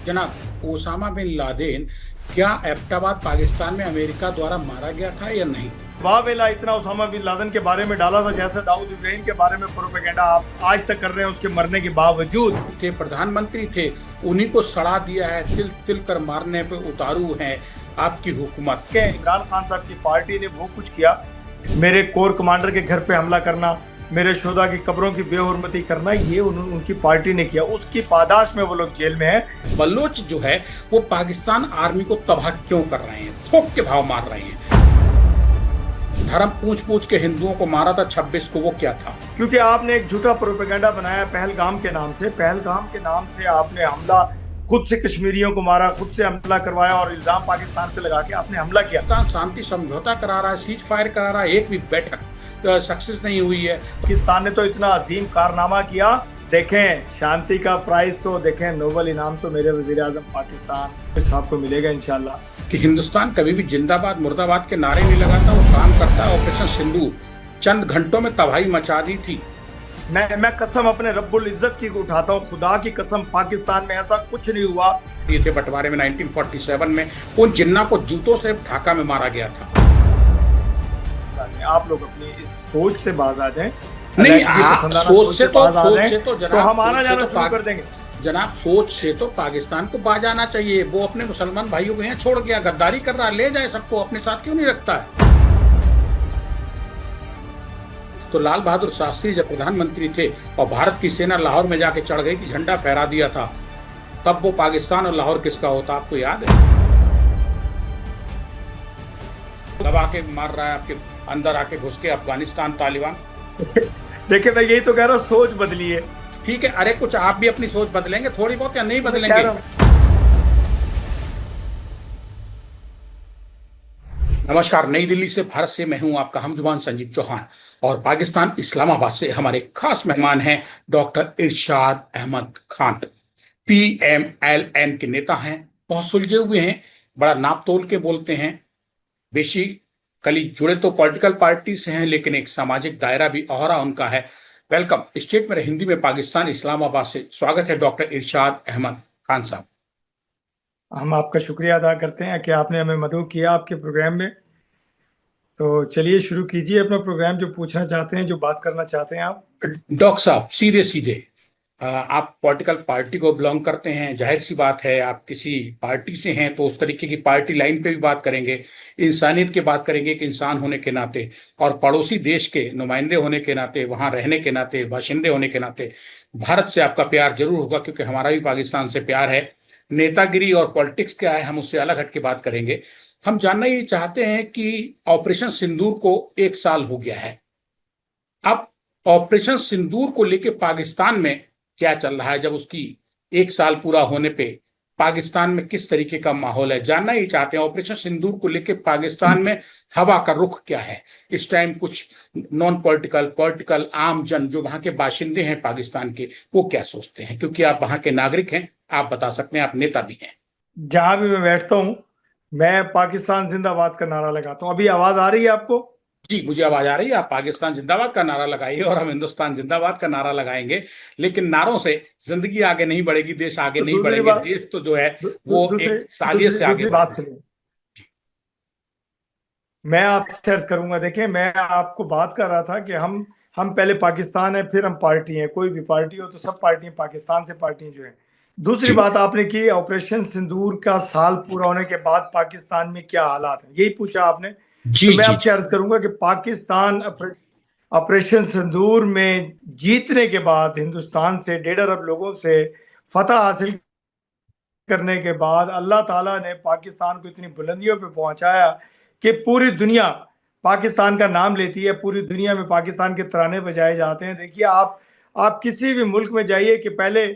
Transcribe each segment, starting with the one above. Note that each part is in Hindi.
जनाब, ओसामा बिन लादेन क्या एबटाबाद पाकिस्तान में अमेरिका द्वारा मारा गया था या नहीं? वाह वेला इतना उसामा बिन लादेन के बारे में डाला था जैसे दाऊद इब्राहिम के बारे में प्रोपेगेंडा आप आज तक कर रहे हैं उसके मरने के बावजूद। थे प्रधानमंत्री थे, उन्हीं को सड़ा दिया है, तिल तिल कर मारने पे उतारू है आपकी हुकूमत। के इमरान खान साहब की पार्टी ने वो कुछ किया, मेरे कोर कमांडर के घर पे हमला करना, मेरे शोधा की कब्रों की बेहुरमती करना, ये उनकी पार्टी ने किया। उसकी पादाश में वो लोग जेल में हैं। बलोच जो है वो पाकिस्तान आर्मी को तबाह क्यों कर रहे हैं? थोक के भाव मार रहे हैं। धर्म पूछ पूछ के हिंदुओं को मारा था 26 को, वो क्या था? क्योंकि आपने एक झूठा प्रोपेगेंडा बनाया पहलगाम के नाम से। पहलगाम के नाम से आपने हमला, खुद से कश्मीरियों को मारा, खुद से हमला करवाया और इल्जाम पाकिस्तान पे लगा के आपने हमला किया। शांति समझौता करा रहा है, सीज फायर करा रहा है, एक भी बैठक सक्सेस नहीं हुई है। पाकिस्तान ने तो इतना अजीम कारनामा किया। देखें शांति का प्राइस तो देखें, नोबल इनाम तो मेरे वजीर आजम पाकिस्तान साहब को मिलेगा इंशाल्लाह। कि हिंदुस्तान कभी भी जिंदाबाद मुर्दाबाद के नारे नहीं लगाता, वो काम करता है। ऑपरेशन सिंदूर चंद घंटों में तबाही मचा दी थी। मैं कसम अपने रब्बुल इज्जत की उठाता हूँ, खुदा की कसम, पाकिस्तान में ऐसा कुछ नहीं हुआ। ये थे बंटवारे में 1947 में उन जिन्ना को जूतों से ढाका में मारा गया था। आप लोग अपनी इस सोच से बाज आ जाएं। नहीं, सोच से तो जनाब हम आना जाना शुरू कर देंगे। जनाब, सोच से तो पाकिस्तान को बाज आना चाहिए। वो अपने मुसलमान भाइयों को यहाँ छोड़ गया, गद्दारी कर रहा, ले जाए सबको, अपने साथ क्यों नहीं रखता है? तो लाल बहादुर शास्त्री जब प्रधानमंत्री थे और भारत की सेना लाहौर में जाके चढ़ गई थी, झंडा फहरा दिया था, तब वो पाकिस्तान और लाहौर किसका होता आपको याद है? दबा के मार रहा है, आपके अंदर आके घुस के अफगानिस्तान तालिबान। देखिए मैं यही तो कह रहा हूँ, सोच बदली है। ठीक है, अरे कुछ आप भी अपनी सोच बदलेंगे थोड़ी बहुत या नहीं बदलेंगे? नमस्कार, नई दिल्ली से भारत से मैं हूं आपका हमजुबान संजीव चौहान और पाकिस्तान इस्लामाबाद से हमारे खास मेहमान हैं डॉक्टर इरशाद अहमद खान। PMLN के नेता हैं, बहुत सुलझे हुए हैं, बड़ा नाप तोल के बोलते हैं। बेसिकली जुड़े तो पॉलिटिकल पार्टी से हैं, लेकिन एक सामाजिक दायरा भी औहरा उनका है। वेलकम स्टेट में हिंदी में पाकिस्तान इस्लामाबाद से स्वागत है डॉक्टर इरशाद अहमद खान साहब। हम आपका शुक्रिया अदा करते हैं कि आपने हमें मदऊ किया आपके प्रोग्राम में। तो चलिए शुरू कीजिए अपना प्रोग्राम, जो पूछना चाहते हैं, जो बात करना चाहते हैं आप। डॉक्टर साहब, सीधे सीधे आप पॉलिटिकल पार्टी को बिलोंग करते हैं, जाहिर सी बात है आप किसी पार्टी से हैं, तो उस तरीके की पार्टी लाइन पे भी बात करेंगे, इंसानियत की बात करेंगे कि इंसान होने के नाते और पड़ोसी देश के नुमाइंदे होने के नाते, वहां रहने के नाते, बाशिंदे होने के नाते भारत से आपका प्यार जरूर होगा, क्योंकि हमारा भी पाकिस्तान से प्यार है। नेतागिरी और पॉलिटिक्स क्या है हम उससे अलग हट के बात करेंगे। हम जानना ये चाहते हैं कि ऑपरेशन सिंदूर को 1 साल हो गया है। अब ऑपरेशन सिंदूर को लेकर पाकिस्तान में क्या चल रहा है? जब उसकी 1 साल पूरा होने पे पाकिस्तान में किस तरीके का माहौल है, जानना ही चाहते हैं। ऑपरेशन सिंदूर को लेकर पाकिस्तान में हवा का रुख क्या है इस टाइम? कुछ नॉन पॉलिटिकल, पॉलिटिकल, आम जन जो वहां के बाशिंदे हैं पाकिस्तान के, वो क्या सोचते हैं? क्योंकि आप वहां के नागरिक हैं, आप बता सकते हैं, आप नेता भी हैं। जहां भी मैं बैठता हूँ मैं पाकिस्तान जिंदाबाद का नारा लगाता हूँ। अभी आवाज आ रही है आपको? जी, मुझे आवाज आ रही है। आप पाकिस्तान जिंदाबाद का नारा लगाइए और हम हिंदुस्तान जिंदाबाद का नारा लगाएंगे, लेकिन नारों से जिंदगी आगे नहीं बढ़ेगी, देश आगे नहीं बढ़ेंगे। देश तो जो है वो एक साजिश से आगे बात सुनिए, मैं आपसे अर्ज करूंगा। देखिए मैं आपको बात कर रहा था कि हम पहले पाकिस्तान है, फिर हम पार्टी हैं। कोई भी पार्टी हो तो सब पार्टियां पाकिस्तान से पार्टियां जो है। दूसरी बात आपने की ऑपरेशन सिंदूर का साल पूरा होने के बाद पाकिस्तान में क्या हालात हैं, यही पूछा आपने। जी, तो मैं आपसे अर्ज करूंगा कि पाकिस्तान ऑपरेशन सिंदूर में जीतने के बाद, हिंदुस्तान से 1.5 अरब लोगों से फतह हासिल करने के बाद, अल्लाह ताला ने पाकिस्तान को इतनी बुलंदियों पे पहुंचाया कि पूरी दुनिया पाकिस्तान का नाम लेती है, पूरी दुनिया में पाकिस्तान के तराने बजाए जाते हैं। देखिए आप किसी भी मुल्क में जाइए कि पहले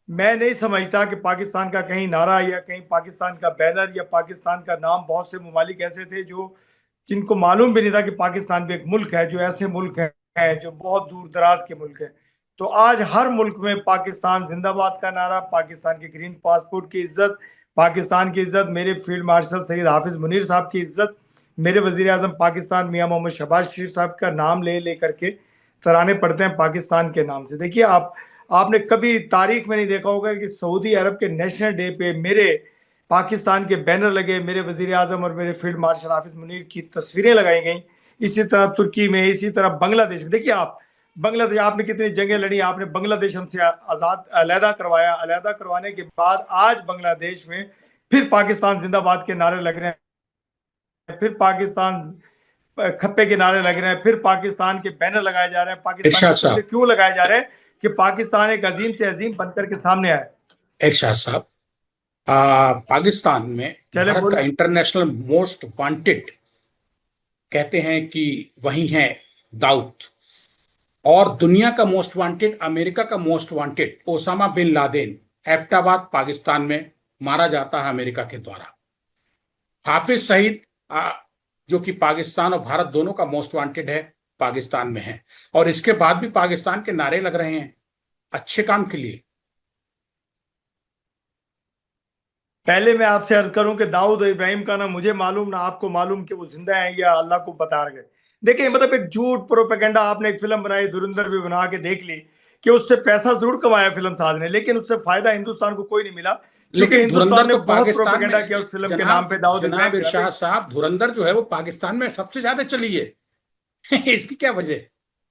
मैं नहीं समझता कि पाकिस्तान का कहीं नारा या कहीं पाकिस्तान का बैनर या पाकिस्तान का नाम, बहुत से ममालिक ऐसे थे जो जिनको मालूम भी नहीं था कि पाकिस्तान भी एक मुल्क है, जो ऐसे मुल्क है जो बहुत दूर दराज के मुल्क है। तो आज हर मुल्क में पाकिस्तान जिंदाबाद का नारा, पाकिस्तान के ग्रीन पासपोर्ट की इज्जत, पाकिस्तान की इज्जत, मेरे फील्ड मार्शल सैयद हाफिज मुनीर साहब की इज्जत, मेरे वजीर आजम पाकिस्तान मियां मोहम्मद शहबाज शरीफ साहब का नाम ले करके तराने पड़ते हैं पाकिस्तान के नाम से। देखिए आपने कभी तारीख में नहीं देखा होगा कि सऊदी अरब के नेशनल डे पे मेरे पाकिस्तान के बैनर लगे, मेरे वजीर आजम और मेरे फील्ड मार्शल हाफिज मुनीर की तस्वीरें लगाई गई। इसी तरह तुर्की में, इसी तरह बांग्लादेश में। देखिए आप, बांग्लादेश आपने कितनी जंगें लड़ी, आपने बांग्लादेश हमसे आजाद अलहदा करवाया, अलहदा करवाने के बाद आज बांग्लादेश में फिर पाकिस्तान जिंदाबाद के नारे लग रहे हैं, फिर पाकिस्तान खप्पे के नारे लग रहे हैं, फिर पाकिस्तान के बैनर लगाए जा रहे हैं। पाकिस्तान इरशाद के पुतले साहब, क्यों लगाए जा रहे हैं? कि पाकिस्तान एक अजीम से अजीम बनकर के सामने आए। इरशाद साहब, पाकिस्तान में चले भारत का बोले। इंटरनेशनल मोस्ट वांटेड कहते हैं कि वही है दाऊद, और दुनिया का मोस्ट वांटेड, अमेरिका का most wanted Osama bin Laden Abbottabad Pakistan में मारा जाता है अमेरिका के द्वारा। हाफिज सईद, जो कि पाकिस्तान और भारत दोनों का मोस्ट वांटेड है, पाकिस्तान में है, और इसके बाद भी पाकिस्तान के नारे लग रहे हैं अच्छे काम के लिए। पहले मैं आपसे अर्ज करूं कि दाऊद इब्राहिम का ना मुझे मालूम ना आपको मालूम कि वो जिंदा है या अल्लाह को बता गए। देखिए मतलब एक झूठ प्रोपेगेंडा, आपने एक फिल्म बनाई, धुरंधर भी बना के देख ली कि उससे पैसा जरूर कमाया फिल्म साज ने, लेकिन उससे फायदा हिंदुस्तान को कोई नहीं मिला, क्योंकि लेकिन हिंदुस्तान धुरंधर ने तो बहुत पाकिस्तान प्रोपेगेंडा किया में, उस फिल्म के नाम जनाब पे, दाऊद जनाब इब्राहिम का। इरशाद साहब, धुरंधर जो है वो पाकिस्तान में सबसे ज्यादा चली है। इसकी क्या वजह?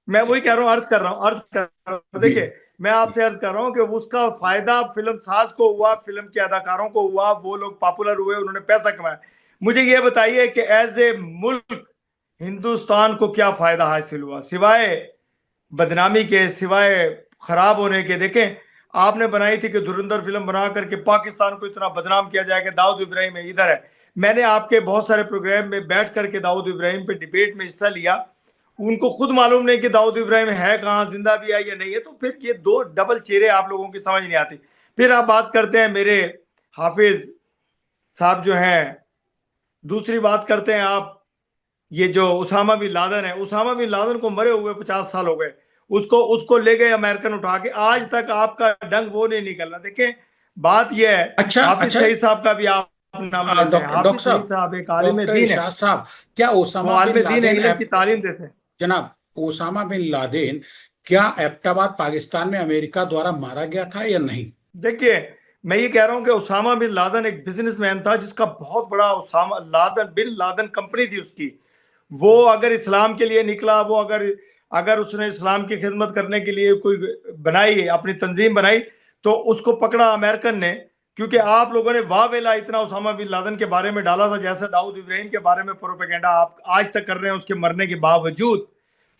मैं वही कह रहा हूँ, अर्ज कर रहा हूँ, अर्ज कर रहा हूँ। जी। देखिए मैं आपसे अर्ज कर रहा हूँ कि उसका फायदा फिल्म साज को हुआ, फिल्म के अदाकारों को हुआ, वो लोग पॉपुलर हुए, उन्होंने पैसा कमाया। मुझे ये बताइए कि एज ए मुल्क हिंदुस्तान को क्या फायदा हासिल हुआ सिवाय बदनामी के, सिवाय खराब होने के? देखें, आपने बनाई थी कि धुरंधर फिल्म बना करके पाकिस्तान को इतना बदनाम किया जाएगा, दाऊद इब्राहिम है इधर है। मैंने आपके बहुत सारे प्रोग्राम में बैठ करके दाऊद इब्राहिम पे डिबेट में हिस्सा लिया, उनको खुद मालूम नहीं कि दाऊद इब्राहिम है कहाँ, जिंदा भी है या नहीं है। तो फिर ये दो डबल चेहरे आप लोगों की समझ नहीं आती। फिर आप बात करते हैं मेरे हाफिज साहब जो हैं, दूसरी बात करते हैं आप, ये जो उसामा बिन लादेन है, उसामा बिन लादेन को मरे हुए 50 साल हो गए, उसको उसको ले गए अमेरिकन उठा के, आज तक आपका डंग वो नहीं निकलना। देखें बात यह है, अच्छा हाफिज अच्छा, सईद साहब का भी आप नाम लेते हैं। डॉक्टर हाफिज सईद साहब, साहब एक आलिम डॉक्टर दीन है, इरशाद साहब, क्या वो ओसामा बिन आलिम दीन है, लादेन इल्म की तालीम देते हैं। जनाब, ओसामा बिन लादेन क्या एबटाबाद पाकिस्तान में अमेरिका द्वारा मारा गया था या नहीं? देखिए मैं ये कह रहा हूं कि उसामा बिन लादेन एक बिजनेसमैन था, जिसका बहुत बड़ा Usama Laden bin Laden company थी उसकी। वो अगर इस्लाम के लिए निकला, वो अगर अगर उसने इस्लाम की खिदमत करने के लिए कोई बनाई, अपनी तंजीम बनाई, तो उसको पकड़ा अमेरिकन ने। क्योंकि आप लोगों ने वाह वेला इतना उसामा बिन लादेन के बारे में डाला था, जैसे दाऊद इब्राहिम के बारे में प्रोपेगेंडा आप आज तक कर रहे हैं उसके मरने के बावजूद।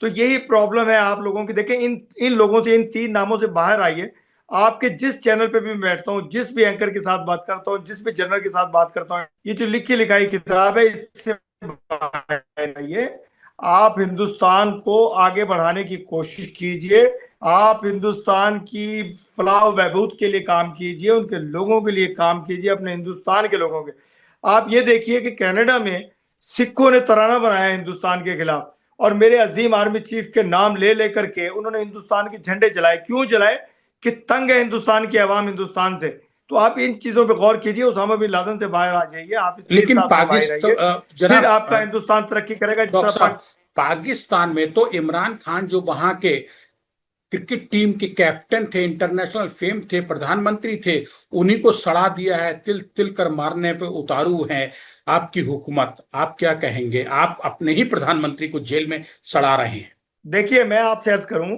तो यही प्रॉब्लम है आप लोगों की। देखें इन इन लोगों से, इन तीन नामों से बाहर आइए। आपके जिस चैनल पे भी मैं बैठता हूँ, जिस भी एंकर के साथ बात करता हूँ, जिस भी जर्नल के साथ बात करता हूँ, ये जो लिखी लिखाई किताब है, इससे बाहर आइए। आप हिंदुस्तान को आगे बढ़ाने की कोशिश कीजिए, आप हिंदुस्तान की फलाह बहबूद के लिए काम कीजिए, उनके लोगों के लिए काम कीजिए, अपने हिंदुस्तान के लोगों के। आप ये देखिए कि कनाडा में सिखों ने तराना बनाया हिंदुस्तान के खिलाफ, और मेरे अजीम आर्मी चीफ के नाम ले लेकर के उन्होंने हिंदुस्तान के झंडे जलाए। क्यों जलाए? कि तंग है हिंदुस्तान की आवाम हिंदुस्तान से। तो आप इन चीजों पे गौर कीजिए, उसामा बिन लादेन से बाहर आ जाइए, आप इस सईद लेकिन साहब से बाहर आइए, पाकिस्तान, फिर जनाब आपका हिंदुस्तान तरक्की करेगा जिस डॉक्टर तरह साहब, पाकिस्तान में तो इमरान खान जो वहां के क्रिकेट टीम के कैप्टन थे, इंटरनेशनल फेम थे, प्रधानमंत्री थे, उन्हीं को सड़ा दिया है, तिल तिल कर मारने पे उतारू है आपकी हुकूमत। आप क्या कहेंगे? आप अपने ही प्रधानमंत्री को जेल में सड़ा रहे हैं। देखिए मैं आपसे अर्ज करूं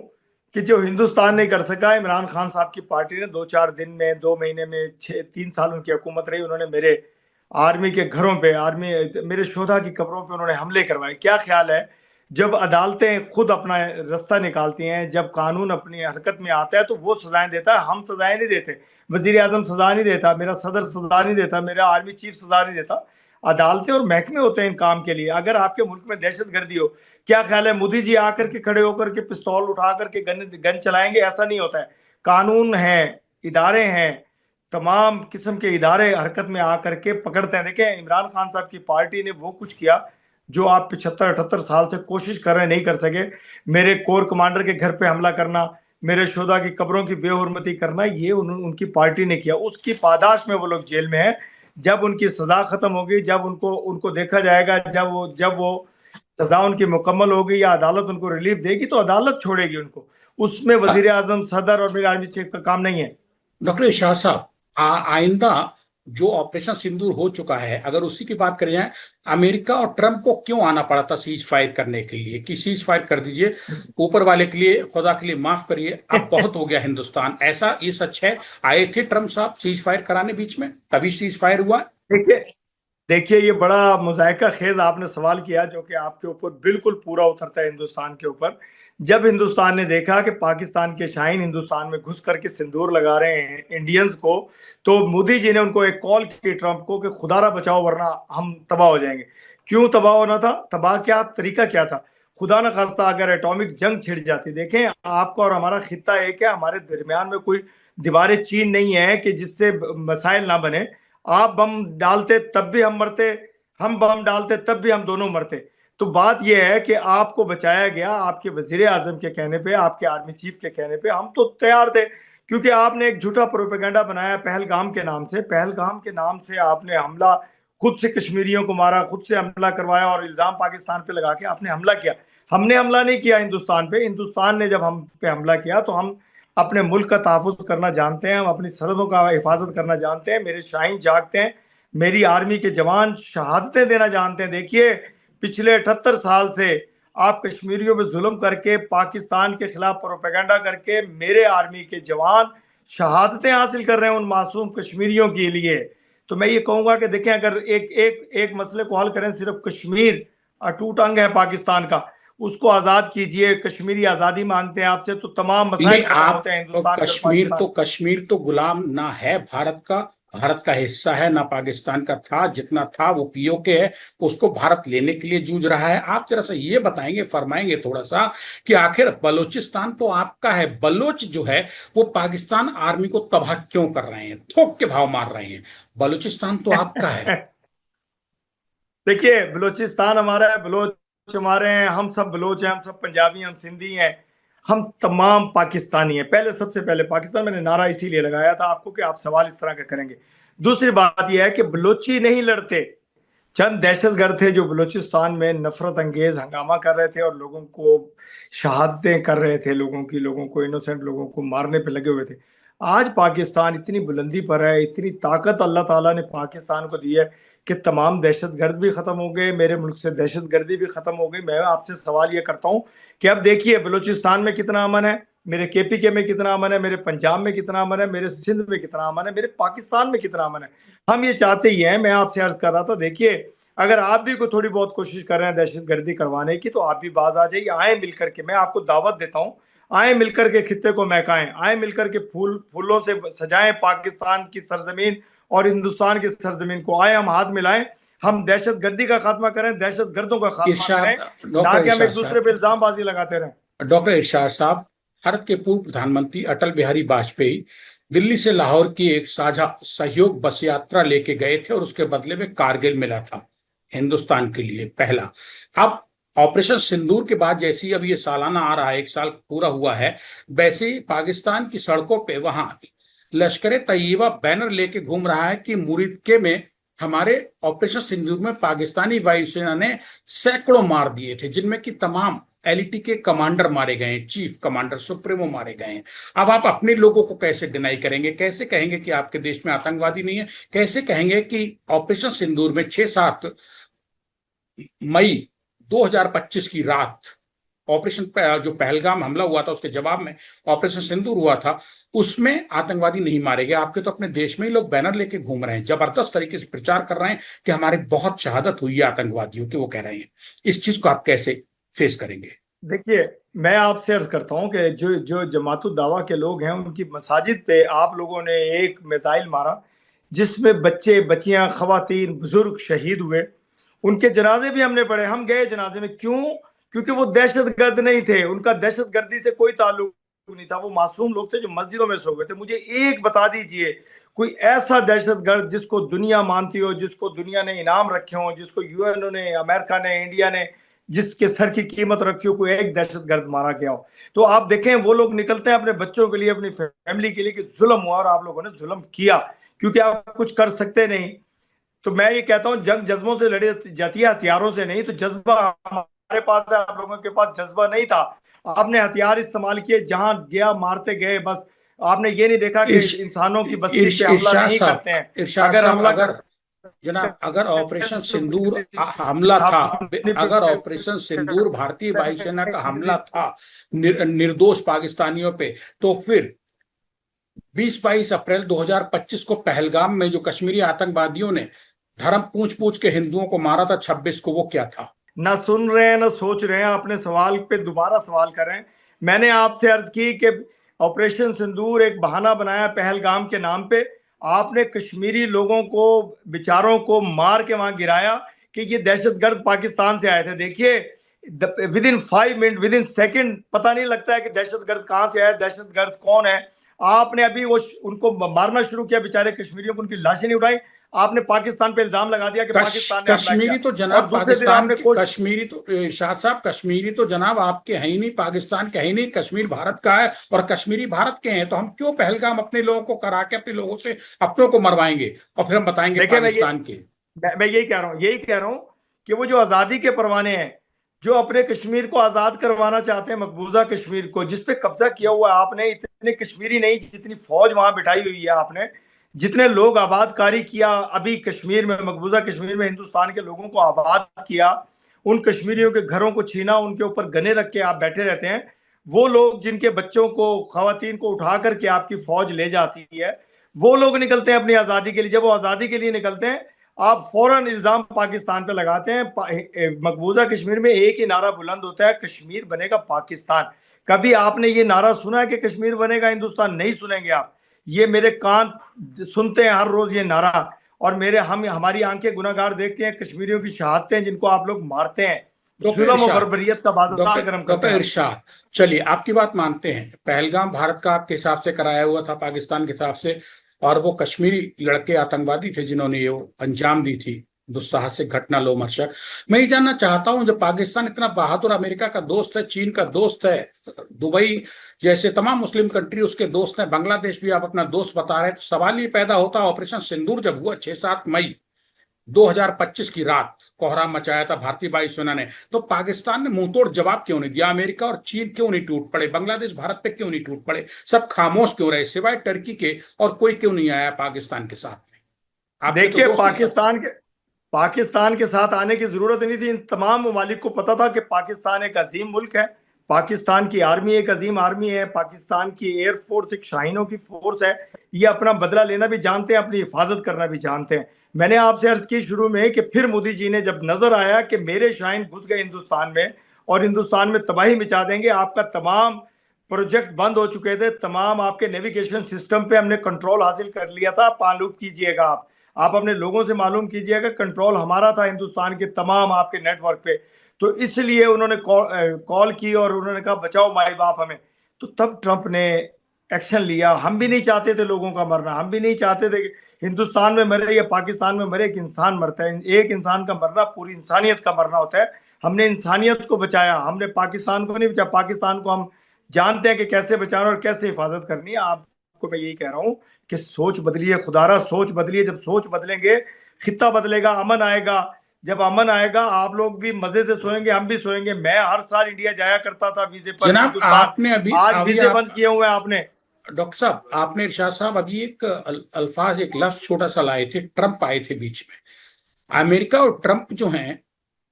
कि जो हिंदुस्तान नहीं कर सका, इमरान खान साहब की पार्टी ने 2-4 दिन में, 2 महीने में, 3 साल उनकी हुकूमत रही, उन्होंने मेरे आर्मी के घरों पे, आर्मी मेरे शोधा की कब्रों पे उन्होंने हमले करवाए। क्या ख्याल है, जब अदालतें खुद अपना रास्ता निकालती हैं, जब कानून अपनी हरकत में आता है, तो वो सजाएं देता है, हम सजाएं नहीं देते। वजीर आजम सजा नहीं देता, मेरा सदर सजा नहीं देता, मेरा आर्मी चीफ सजा नहीं देता। अदालतें और महकमे होते हैं इन काम के लिए। अगर आपके मुल्क में दहशत गर्दी हो, क्या ख्याल है मोदी जी आकर के खड़े होकर के पिस्तौल उठा करके गन गन चलाएंगे? ऐसा नहीं होता है। कानून है, इदारे हैं, तमाम किस्म के इदारे हरकत में आकर के पकड़ते हैं। देखें इमरान खान साहब की पार्टी ने वो कुछ किया जो आप 75-78 साल से कोशिश कर रहे नहीं कर सके। मेरे कोर कमांडर के घर पे हमला करना, मेरे शोधा की कब्रों की बेहुरमती करना, ये उनकी पार्टी ने किया। उसकी पादाश में वो लोग जेल में हैं। जब उनकी सजा खत्म होगी, जब उनको उनको देखा जाएगा, जब वो सजा उनकी मुकम्मल होगी या अदालत उनको रिलीफ देगी, तो अदालत छोड़ेगी उनको। उसमें वजीर आजम, सदर और मेरे आर्मी चीफ का काम नहीं है। डॉक्टर शाह साहब, आइंदा जो ऑपरेशन सिंदूर हो चुका है, अगर उसी की बात करें जाए, अमेरिका और ट्रंप को क्यों आना पड़ा था सीज फायर करने के लिए कि सीज फायर कर दीजिए, ऊपर वाले के लिए, खुदा के लिए माफ करिए, अब बहुत हो गया हिंदुस्तान, ऐसा ये सच है? आए थे ट्रंप साहब सीज फायर कराने बीच में, तभी सीज फायर हुआ? देखिए, देखिए, ये बड़ा मुज़ाहिका खेज आपने सवाल किया जो कि आपके ऊपर बिल्कुल पूरा उतरता है हिंदुस्तान के ऊपर। जब हिंदुस्तान ने देखा कि पाकिस्तान के शाहीन हिंदुस्तान में घुस करके सिंदूर लगा रहे हैं इंडियंस को, तो मोदी जी ने उनको एक कॉल की ट्रंप को कि खुदारा बचाओ वरना हम तबाह हो जाएंगे। क्यों तबाह होना था? तबाह क्या तरीका क्या था? खुदा न खास्ता अगर एटॉमिक जंग छिड़ जाती, देखें आपका और हमारा खित्ता एक है, हमारे दरमियान में कोई दीवारें चीन नहीं है कि जिससे मसाइल ना बने। आप बम डालते तब भी हम मरते, हम बम डालते तब भी हम दोनों मरते। तो बात यह है कि आपको बचाया गया आपके वजीर आजम के कहने पे, आपके आर्मी चीफ के कहने पे। हम तो तैयार थे, क्योंकि आपने एक झूठा प्रोपेगेंडा बनाया पहलगाम के नाम से। पहलगाम के नाम से आपने हमला, खुद से कश्मीरियों को मारा, खुद से हमला करवाया और इल्जाम पाकिस्तान पे लगा के आपने हमला किया। हमने हमला नहीं किया हिंदुस्तान पे। हिंदुस्तान ने जब हम पे हमला किया तो हम अपने मुल्क का तहफ़्फ़ुज़ करना जानते हैं, हम अपनी सरहदों का हिफाजत करना जानते हैं। मेरे शाहीन जागते हैं, मेरी आर्मी के जवान शहादतें देना जानते हैं। देखिए, पिछले 78 साल से आप कश्मीरियों पे जुल्म करके, पाकिस्तान के खिलाफ प्रोपेगेंडा करके, मेरे आर्मी के जवान शहादतें हासिल कर रहे हैं उन मासूम कश्मीरियों के लिए। तो मैं ये कहूंगा कि देखें, अगर एक एक एक मसले को हल करें, सिर्फ कश्मीर अटूट अंग है पाकिस्तान का, उसको आजाद कीजिए। कश्मीरी आजादी मांगते हैं आपसे तो तमाम नहीं, मसाइल खत्म आप होते हैं हिंदुस्तान के और पाकिस्तान। कश्मीर तो गुलाम ना है भारत का, भारत का हिस्सा है ना, पाकिस्तान का था, जितना था वो पीओके है, उसको भारत लेने के लिए जूझ रहा है। आप जरा सा ये बताएंगे, फरमाएंगे थोड़ा सा कि आखिर बलूचिस्तान तो आपका है, बलोच जो है वो पाकिस्तान आर्मी को तबाह क्यों कर रहे हैं, थोक के भाव मार रहे हैं? बलूचिस्तान तो आपका है। देखिए, बलूचिस्तान हमारा है, बलोच हमारे हैं, हम सब बलोच हैं, हम सब पंजाबी, हम सिंधी हैं, हम तमाम पाकिस्तानी हैं। पहले, सबसे पहले पाकिस्तान, मैंने नारा इसीलिए लगाया था आपको कि आप सवाल इस तरह का करेंगे। दूसरी बात यह है कि बलोची नहीं लड़ते, चंद दहशतगर्द थे जो बलूचिस्तान में नफरत अंगेज हंगामा कर रहे थे और लोगों को शहादतें कर रहे थे, लोगों को, इनोसेंट लोगों को मारने पे लगे हुए थे। आज पाकिस्तान इतनी बुलंदी पर है, इतनी ताकत अल्लाह ताला ने पाकिस्तान को दी है कि तमाम दहशतगर्द भी खत्म हो गए, मेरे मुल्क से दहशतगर्दी भी खत्म हो गई। मैं आपसे सवाल ये करता हूँ कि अब देखिए बलूचिस्तान में कितना अमन है, मेरे केपीके में कितना अमन है, मेरे पंजाब में कितना अमन है, मेरे सिंध में कितना अमन है, मेरे पाकिस्तान में कितना अमन है। हम ये चाहते ही हैं। मैं आपसे अर्ज कर रहा था, देखिए, अगर आप भी कोई थोड़ी बहुत कोशिश कर रहे हैं दहशतगर्दी करवाने की, तो आप भी बाज आ जाइए। आए मिलकर के, मैं आपको दावत देता हूँ, आए मिलकर के खित्ते को महकाएं, आए मिलकर के फूलों से सजाएं पाकिस्तान की सरजमीन और हिंदुस्तान की सरजमीन को। आए हम हाथ मिलाएं, हम दहशतगर्दी का खात्मा करें, दहशतगर्दों का खात्मा करें, इरशाद, ना डॉक्टर कि हम इरशाद एक दूसरे साहब, पे इल्जाम बाजी लगाते रहें। डॉक्टर इरशाद साहब, भारत के पूर्व प्रधानमंत्री अटल बिहारी वाजपेयी दिल्ली से लाहौर की एक साझा सहयोग बस यात्रा लेके गए थे और उसके बदले में कारगिल मिला था हिंदुस्तान के लिए पहला। अब ऑपरेशन सिंदूर के बाद जैसे ही अब ये सालाना आ रहा है, एक साल पूरा हुआ है, वैसे ही पाकिस्तान की सड़कों पे वहां लश्कर तैयबा बैनर लेके घूम रहा है कि मुरीदके में हमारे ऑपरेशन सिंदूर में पाकिस्तानी वायुसेना ने सैकड़ों मार दिए थे, जिनमें कि तमाम एलईटी के कमांडर मारे गए हैं, चीफ कमांडर सुप्रीमो मारे गए हैं। अब आप अपने लोगों को कैसे डिनाई करेंगे? कैसे कहेंगे कि आपके देश में आतंकवादी नहीं है? कैसे कहेंगे कि ऑपरेशन सिंदूर में 6-7 मई 2025 की रात ऑपरेशन जो पहलगाम हमला हुआ था उसके जवाब में ऑपरेशन सिंदूर हुआ था, उसमें आतंकवादी नहीं मारे गए? आपके तो अपने देश में ही लोग बैनर लेके घूम रहे हैं, जबरदस्त तरीके से प्रचार कर रहे हैं कि हमारी बहुत शहादत हुई है आतंकवादियों की, वो कह रहे हैं। इस चीज को आप कैसे फेस करेंगे? देखिए, मैं आपसे अर्ज करता हूं कि जो जो जमातुल दावा के लोग हैं, उनकी मसाजिद पे आप लोगों ने एक मिसाइल मारा जिसमें बच्चे, बच्चियां, खवातीन, बुजुर्ग शहीद हुए। उनके जनाजे भी हमने पढ़े, हम गए जनाजे में। क्यों? क्योंकि वो दहशतगर्द नहीं थे, उनका दहशतगर्दी से कोई ताल्लुक नहीं था। वो मासूम लोग थे जो मस्जिदों में सो गए थे। मुझे एक बता दीजिए, कोई ऐसा दहशतगर्द जिसको दुनिया मानती हो, जिसको दुनिया ने इनाम रखे हो, जिसको यूएनओ ने, अमेरिका ने, इंडिया ने, जिसके सर की कीमत रखी हो, कोई एक दहशतगर्द मारा गया हो? तो आप देखें, वो लोग निकलते हैं अपने बच्चों के लिए, अपनी फैमिली के लिए कि जुल्म हुआ और आप लोगों ने जुल्म किया, क्योंकि आप कुछ कर सकते नहीं। तो मैं ये कहता हूं, जंग जज्बों से लड़ी जाती है, हथियारों से नहीं। तो जज्बा हमारे पास है, आप लोगों के पास जज्बा नहीं था। आपने हथियार इस्तेमाल किए, जहां गया मारते गए बस। आपने ये नहीं देखा कि इंसानों की बस्ती पे हमला इरशाद नहीं साहब, करते हैं। इरशाद अगर साहब, हमला अगर करते जनाब, अगर ऑपरेशन हैं सिंदूर तो हमला था, अपनी अगर ऑपरेशन सिंदूर भारतीय वायुसेना का हमला था निर्दोष पाकिस्तानियों पे, तो फिर 20-22 अप्रैल 2025 को पहलगाम में जो कश्मीरी आतंकवादियों ने धर्म पूछ पूछ के हिंदुओं को मारा था 26 को, वो क्या था? ना सुन रहे हैं ना सोच रहे हैं। अपने सवाल पे दोबारा सवाल करें। मैंने आपसे अर्ज की कि ऑपरेशन सिंदूर एक बहाना बनाया पहलगाम के नाम पे। आपने कश्मीरी लोगों को, बेचारों को मार के वहां गिराया कि ये दहशतगर्द पाकिस्तान से आए थे। देखिए, with in 5 minute, with in second पता नहीं लगता है कि दहशतगर्द कहां से आए, दहशतगर्द कौन है। आपने अभी वो उनको मारना शुरू किया, बेचारे कश्मीरियों को, उनकी लाशें नहीं उठाई। आपने पाकिस्तान पे इल्जाम लगा दिया कि पाकिस्तान ने हमला कश्मीरी किया। तो और जनाब दूसरे दिन पाकिस्तान आपने के, कोशिश, कश्मीरी तो शाह साहब, कश्मीरी तो जनाब आपके हैं ही नहीं, पाकिस्तान के हैं ही नहीं, कश्मीर भारत का है और कश्मीरी भारत के हैं। तो हम क्यों पहलगाम अपने लोगों को करा के अपने लोगों से अपनों को मरवाएंगे और फिर हम बताएंगे देखिए पाकिस्तान के? मैं यही कह रहा हूं, यही कह रहा हूं कि वो जो आजादी के परवाने हैं, जो अपने कश्मीर को आजाद करवाना चाहते हैं, मकबूजा कश्मीर को जिसपे कब्जा किया हुआ है आपने, इतने कश्मीरी नहीं, जितनी फौज वहां बिठाई हुई है आपने, जितने लोग आबादकारी किया अभी कश्मीर में, मकबूजा कश्मीर में हिंदुस्तान के लोगों को आबाद किया, उन कश्मीरियों के घरों को छीना, उनके ऊपर गने रख के आप बैठे रहते हैं। वो लोग जिनके बच्चों को, खवातीन को उठा करके आपकी फौज ले जाती है, वो लोग निकलते हैं अपनी आजादी के लिए। जब वो आजादी के लिए निकलते हैं, आप फौरन इल्जाम पाकिस्तान पे लगाते हैं। मकबूजा कश्मीर में एक ही नारा बुलंद होता है, कश्मीर बनेगा पाकिस्तान। कभी आपने ये नारा सुना है कि कश्मीर बनेगा हिंदुस्तान? नहीं सुनेंगे आप। ये मेरे कान सुनते हैं हर रोज ये नारा, और मेरे हम हमारी आंखें गुनाहगार देखते हैं कश्मीरियों की शहादतें जिनको आप लोग मारते हैं, डॉक्टर जुल्म और इरशाद, बर्बरियत का बाजार डॉक्टर गर्म करते डॉक्टर हैं आप। इरशाद, चलिए आपकी बात मानते हैं, पहलगाम भारत का आपके हिसाब से कराया हुआ था पाकिस्तान के हिसाब से, और वो कश्मीरी लड़के आतंकवादी थे जिन्होंने ये अंजाम दी थी दुस्साहसिक घटना, लोमहर्षक। मैं ये जानना चाहता हूं, जब पाकिस्तान इतना बहादुर, अमेरिका का दोस्त है, चीन का दोस्त है, दुबई जैसे तमाम मुस्लिम कंट्री उसके दोस्त हैं, बांग्लादेश भी आप अपना दोस्त बता रहे हैं, तो सवाल ये पैदा होता है, ऑपरेशन सिंदूर जब हुआ 6-7 मई 2025 की रात, कोहराम मचाया था भारतीय वायुसेना ने, तो पाकिस्तान ने मुंहतोड़ जवाब क्यों नहीं दिया? अमेरिका और चीन क्यों नहीं टूट पड़े? बांग्लादेश भारत पे क्यों नहीं टूट पड़े? सब खामोश क्यों रहे सिवाय टर्की के? और कोई क्यों नहीं आया पाकिस्तान के साथ में? आपके तो देखिए, दोस्त हैं सब। पाकिस्तान के साथ आने की जरूरत नहीं थी। इन तमाम ममालिक को पता था कि पाकिस्तान एक अजीम मुल्क है, पाकिस्तान की आर्मी एक अजीम आर्मी है, पाकिस्तान की एयरफोर्स एक शाहीनों की फोर्स है। ये अपना बदला लेना भी जानते हैं, अपनी हिफाजत करना भी जानते हैं। मैंने आपसे अर्ज की शुरू में कि फिर मोदी जी ने जब नजर आया कि मेरे शाहीन घुस गए हिंदुस्तान में और हिंदुस्तान में तबाही मचा देंगे, आपका तमाम प्रोजेक्ट बंद हो चुके थे, तमाम आपके नेविगेशन सिस्टम पे हमने कंट्रोल हासिल कर लिया था। मालूम कीजिएगा आप अपने लोगों से मालूम कीजिएगा, कंट्रोल हमारा था हिंदुस्तान के तमाम आपके नेटवर्क पे। तो इसलिए उन्होंने कॉल की और उन्होंने कहा बचाओ माई बाप हमें। तो तब ट्रंप ने एक्शन लिया। हम भी नहीं चाहते थे लोगों का मरना, हम भी नहीं चाहते थे कि हिंदुस्तान में मरे या पाकिस्तान में मरे। एक इंसान मरता है, एक इंसान का मरना पूरी इंसानियत का मरना होता है। हमने इंसानियत को बचाया, हमने पाकिस्तान को नहीं बचाया। पाकिस्तान को हम जानते हैं कि कैसे बचाना और कैसे हिफाजत करनी है। आपको मैं यही कह रहा हूँ कि सोच बदलिए, खुदारा सोच बदलिए। जब सोच बदलेंगे, खिता बदलेगा, अमन आएगा। जब अमन आएगा, आप लोग भी मजे से सोएंगे, हम भी सोएंगे। मैं हर साल इंडिया जाया करता था वीजे पर, जनाब हिंदुस्तान। आपने अभी आज अभी वीजे आप बंद किए हुए हैं आपने। डॉक्टर साहब, आपने, इरशाद साहब, अभी एक अल्फाज, एक लफ्ज छोटा सा लाए थे, ट्रंप आए थे बीच में। अमेरिका और ट्रंप जो हैं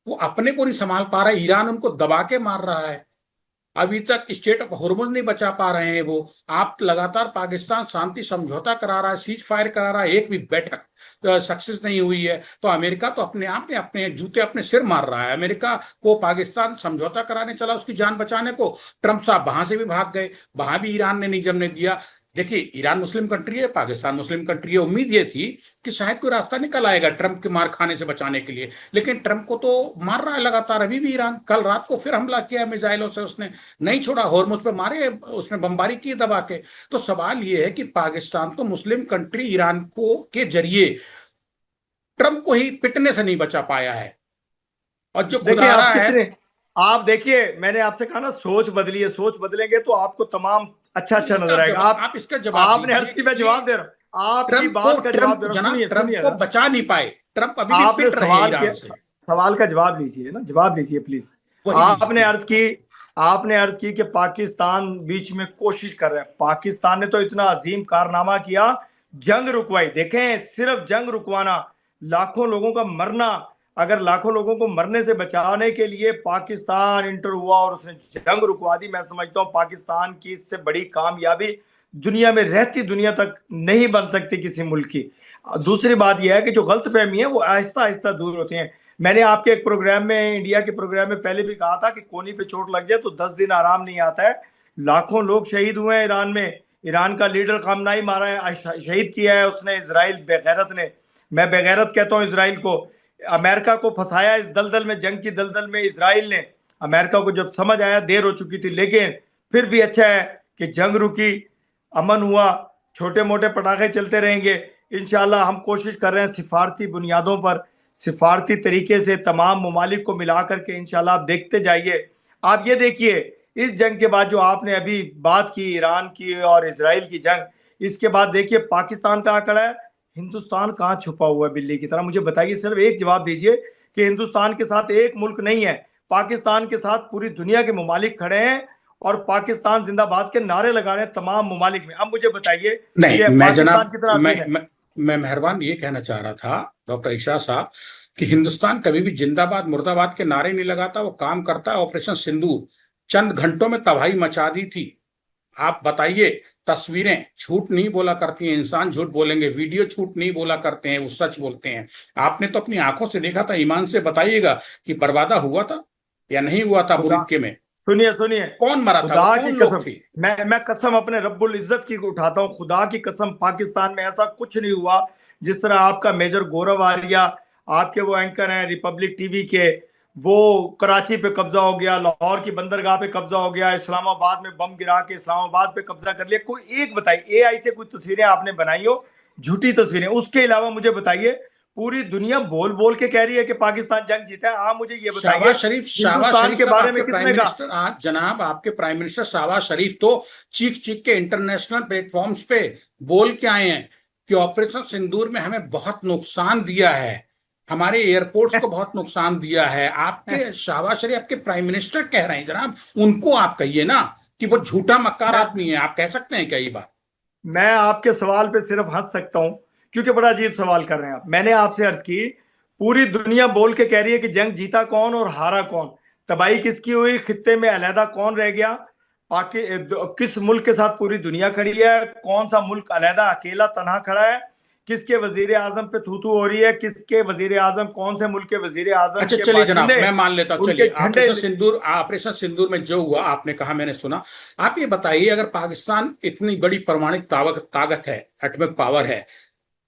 वो अपने को नहीं संभाल पा रहा है, ईरान उनको दबा के मार रहा है, अभी तक स्टेट ऑफ हॉर्मुज नहीं बचा पा रहे हैं वो। आप लगातार पाकिस्तान शांति समझौता करा रहा है, सीज फायर करा रहा है, एक भी बैठक सक्सेस नहीं हुई है। तो अमेरिका तो अपने आप में अपने जूते अपने सिर मार रहा है। अमेरिका को पाकिस्तान समझौता कराने चला उसकी जान बचाने को, ट्रंप साहब वहां से भी भाग गए, वहां भी ईरान ने नहीं जमने दिया। देखिए, ईरान मुस्लिम कंट्री है, पाकिस्तान मुस्लिम कंट्री है, उम्मीद ये थी कि शायद कोई रास्ता निकल आएगा ट्रंप के मार खाने से बचाने के लिए, लेकिन ट्रंप को तो मार रहा है लगातार अभी भी ईरान। कल रात को फिर हमला किया मिसाइलों से उसने, नहीं छोड़ा, होर्मुज पे मारे उसने, बमबारी की दबा के। तो सवाल ये है कि पाकिस्तान तो मुस्लिम कंट्री ईरान को के जरिए ट्रंप को ही पिटने से नहीं बचा पाया है, और जो देखिए, खुदारा आप है। कितने, आप देखिए, मैंने आपसे कहा ना सोच बदलिए। सोच बदलेंगे तो आपको तमाम अच्छा तो अच्छा इसका नजर आएगा। जवाब, आप इसका जवाब आपने हर दीजिए की कि मैं ये जवाब दे रहा हूं, आपकी ट्रंप को, बात का जवाब ट्रंप दे रहा हूं। जनाब सुनिए ट्रंप सुनिए को ना, बचा नहीं पाए, ट्रंप अभी भी आपने पिट रहे हैं सवाल ईरान के से। सवाल का जवाब लीजिए ना, जवाब लीजिए प्लीज। वही आपने अर्ज की आपने अर्ज की कि पाकिस्तान बीच में कोशिश कर रहा है। पाकिस्तान ने तो इतना अजीम कारनामा किया, जंग रुकवाई। देखें, सिर्फ जंग रुकवाना, लाखों लोगों का मरना, अगर लाखों लोगों को मरने से बचाने के लिए पाकिस्तान इंटर हुआ और उसने जंग रुकवा दी, मैं समझता हूं पाकिस्तान की इससे बड़ी कामयाबी दुनिया में रहती दुनिया तक नहीं बन सकती किसी मुल्क की। दूसरी बात यह है कि जो गलत फहमी है वो आहिस्ता आहिस्ता दूर होती है। मैंने आपके एक प्रोग्राम में, इंडिया के प्रोग्राम में पहले भी कहा था कि कोनी पे चोट लग जाए तो 10 दिन आराम नहीं आता है। लाखों लोग शहीद हुए हैं ईरान में। ईरान का लीडर खामनाई मारा है, शहीद किया है उसने इसराइल बेगैरत ने। मैं बेगैरत कहता हूँ इसराइल को। अमेरिका को फंसाया इस दलदल में, जंग की दलदल में इसराइल ने। अमेरिका को जब समझ आया देर हो चुकी थी, लेकिन फिर भी अच्छा है कि जंग रुकी, अमन हुआ, छोटे मोटे पटाखे चलते रहेंगे। इंशाल्लाह हम कोशिश कर रहे हैं सिफारती बुनियादों पर, सिफारती तरीके से तमाम ममालिक को मिला करके। इंशाल्लाह आप देखते जाइए। आप ये देखिए, इस जंग के बाद जो आपने अभी बात की ईरान की और इसराइल की जंग, इसके बाद देखिए पाकिस्तान कहाँ खड़ा है, हिंदुस्तान कहाँ छुपा हुआ है बिल्ली की तरह। मुझे बताइए, सिर्फ एक जवाब दीजिए कि हिंदुस्तान के साथ एक मुल्क नहीं है, पाकिस्तान के साथ पूरी दुनिया के ममालिक खड़े हैं और पाकिस्तान जिंदाबाद के नारे लगा रहे हैं तमाम ममालिक में। अब मुझे बताइए नहीं, कि मैं पाकिस्तान जनाब कितना अजीम है। मैं मेहरबान ये कहना चाह रहा था डॉक्टर इशा साहब कि हिंदुस्तान कभी भी जिंदाबाद मुर्दाबाद के नारे नहीं लगाता, वो काम करता है। ऑपरेशन सिंदूर चंद घंटों में तबाही मचा दी थी। आप बताइए, तस्वीरें झूठ नहीं बोला करती हैं, इंसान झूठ बोलेंगे, वीडियो झूठ नहीं बोला करते हैं, वो सच बोलते हैं। आपने तो अपनी आंखों से देखा था, ईमान से बताइएगा कि बर्बादा हुआ था या नहीं हुआ था खुदा, बुरिक में? सुनिए सुनिए, कौन मरा था, वो खुदा की कौन लोग कसम, थे? मैं कसम अपने रब्बुल इज्जत की उठाता हूँ, खुदा की कसम, पाकिस्तान में ऐसा कुछ नहीं हुआ जिस तरह आपका मेजर गौरव आर्या, आपके वो एंकर हैं रिपब्लिक टीवी के, वो कराची पे कब्जा हो गया, लाहौर की बंदरगाह पे कब्जा हो गया, इस्लामाबाद में बम गिरा के इस्लामाबाद पे कब्जा कर लिया। कोई एक बताइए एआई से कोई तस्वीरें आपने बनाई हो, झूठी तस्वीरें। उसके अलावा मुझे बताइए, पूरी दुनिया बोल बोल के कह रही है कि पाकिस्तान जंग जीता है। आप मुझे ये बताइए, शहबाज हिंदुस्तान शरीफ के साहब बारे में आपके प्राइम किसने कहा? मिनिस्टर, आज जनाब आपके प्राइम मिनिस्टर शहबाज शरीफ तो चीख चीख के इंटरनेशनल प्लेटफॉर्म्स पे बोल के आए हैं कि ऑपरेशन सिंदूर में हमें बहुत नुकसान दिया है, हमारे एयरपोर्ट्स को बहुत नुकसान दिया है। आपके शहबाज शरीफ आपके प्राइम मिनिस्टर कह रहे हैं जनाब, उनको आप कहिए ना कि वो झूठा मक्कार मैं आदमी है। आप कह सकते हैं क्या ये बात? मैं आपके सवाल पे सिर्फ हंस सकता हूं, क्योंकि बड़ा अजीब सवाल कर रहे हैं आप। मैंने आपसे अर्ज की, पूरी दुनिया बोल के कह रही है कि जंग जीता कौन और हारा कौन, तबाही किसकी हुई, खित्ते में अलहदा कौन रह गया, किस मुल्क के साथ पूरी दुनिया खड़ी है, कौन सा मुल्क अलहदा अकेला तनहा खड़ा है, किसके वजीर आजम पे थू थू हो रही है, किसके वजीर आजम, कौन से मुल्क के वजीर आजम अच्छा के चलिए जनाब, बाशिंदे मैं मान लेता हूं। उनके चलिए, झंडे। ऑपरेशन सिंदूर में जो हुआ आपने कहा, मैंने सुना। आप ये बताइए, अगर पाकिस्तान इतनी बड़ी परमाणु ताकत है, एटॉमिक पावर है,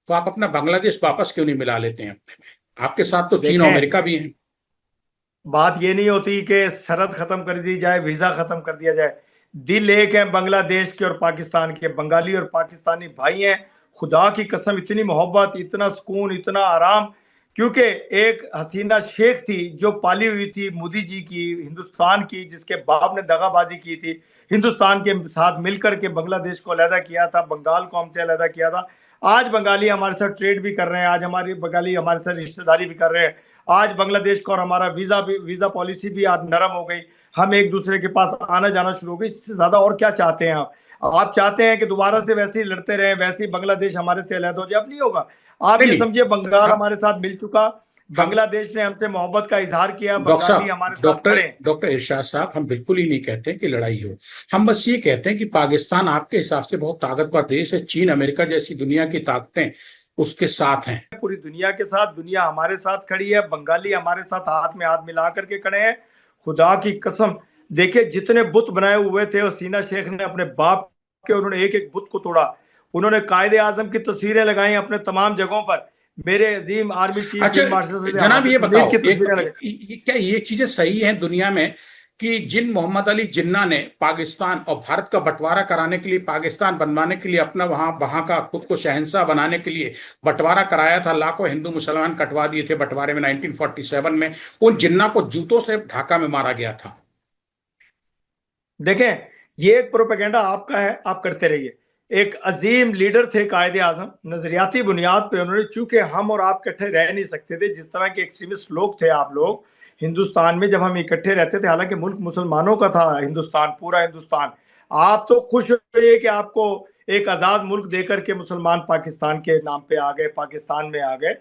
तो आप अपना बांग्लादेश वापस क्यों नहीं मिला लेते हैं अपने में? आपके साथ तो चीन और देखें, अमेरिका भी हैं। बात ये नहीं होती कि सरहद खत्म कर दी जाए, वीजा खत्म कर दिया जाए। दिल एक है बांग्लादेश के और पाकिस्तान के, बंगाली और पाकिस्तानी भाई हैं। खुदा की कसम, इतनी मोहब्बत, इतना सुकून, इतना आराम। क्योंकि एक हसीना शेख थी जो पाली हुई थी मोदी जी की, हिंदुस्तान की, जिसके बाप ने दगाबाजी की थी, हिंदुस्तान के साथ मिलकर के बांग्लादेश को अलहदा किया था, बंगाल को हमसे अलहदा किया था। आज बंगाली हमारे साथ ट्रेड भी कर रहे हैं, आज हमारी बंगाली हमारे साथ रिश्तेदारी भी कर रहे हैं। आज बांग्लादेश का और हमारा वीजा पॉलिसी भी आज नरम हो गई, हम एक दूसरे के पास आना जाना शुरू हो गई। इससे ज्यादा और क्या चाहते हैं आप? आप चाहते हैं कि दोबारा से वैसे ही लड़ते रहे, वैसे ही बांग्लादेश हमारे से अलग हो जाए? अब नहीं होगा। आप नहीं ये नहीं, समझिए, बंगाल हम हमारे साथ मिल चुका, हम बांग्लादेश ने हमसे मोहब्बत का इजहार किया, डॉक्टर बंगाली साहब, हमारे साथ डॉक्टर खड़े हैं। डॉक्टर इरशाद साहब, हम बिल्कुल ही नहीं कहते कि लड़ाई हो। हम बस ये कहते हैं कि पाकिस्तान आपके हिसाब से बहुत ताकतवर देश है, चीन अमेरिका जैसी दुनिया की ताकतें उसके साथ हैं। पूरी दुनिया के साथ, दुनिया हमारे साथ खड़ी है, बंगाली हमारे साथ हाथ में हाथ मिला करके खड़े हैं। खुदा की कसम, देखिए जितने बुत बनाए हुए थे हसीना शेख ने अपने बाप के, उन्होंने एक एक बुत को तोड़ा। उन्होंने कायदे आजम की तस्वीरें लगाई अपने तमाम जगहों पर, मेरे अजीम आर्मी चीफ अच्छा फील्ड मार्शल जनाब, ये हाफिज मुनीर बताओ, की एक तस्वीरें लगाई। क्या ये चीजें सही हैं दुनिया में कि जिन मोहम्मद अली जिन्ना ने पाकिस्तान और भारत का बंटवारा कराने के लिए, पाकिस्तान बनवाने के लिए, अपना वहां वहां का खुद को शहंशाह बनाने के लिए बंटवारा कराया था, लाखों हिंदू मुसलमान कटवा दिए थे बंटवारे में 1947 में, उन जिन्ना को जूतों से ढाका में मारा गया था। देखें, ये एक प्रोपेगेंडा आपका है, आप करते रहिए। एक अजीम लीडर थे कायद आजम। नजरियाती बुनियाद पे उन्होंने, चूंकि हम और आप इकट्ठे रह नहीं सकते थे, जिस तरह के एक्सट्रीमिस्ट लोग थे आप लोग हिंदुस्तान में, जब हम इकट्ठे रहते थे, हालांकि मुल्क मुसलमानों का था, हिंदुस्तान, पूरा हिंदुस्तान। आप तो खुश हुए कि आपको एक आजाद मुल्क देकर के मुसलमान पाकिस्तान के नाम पे आ गए, पाकिस्तान में आ गए।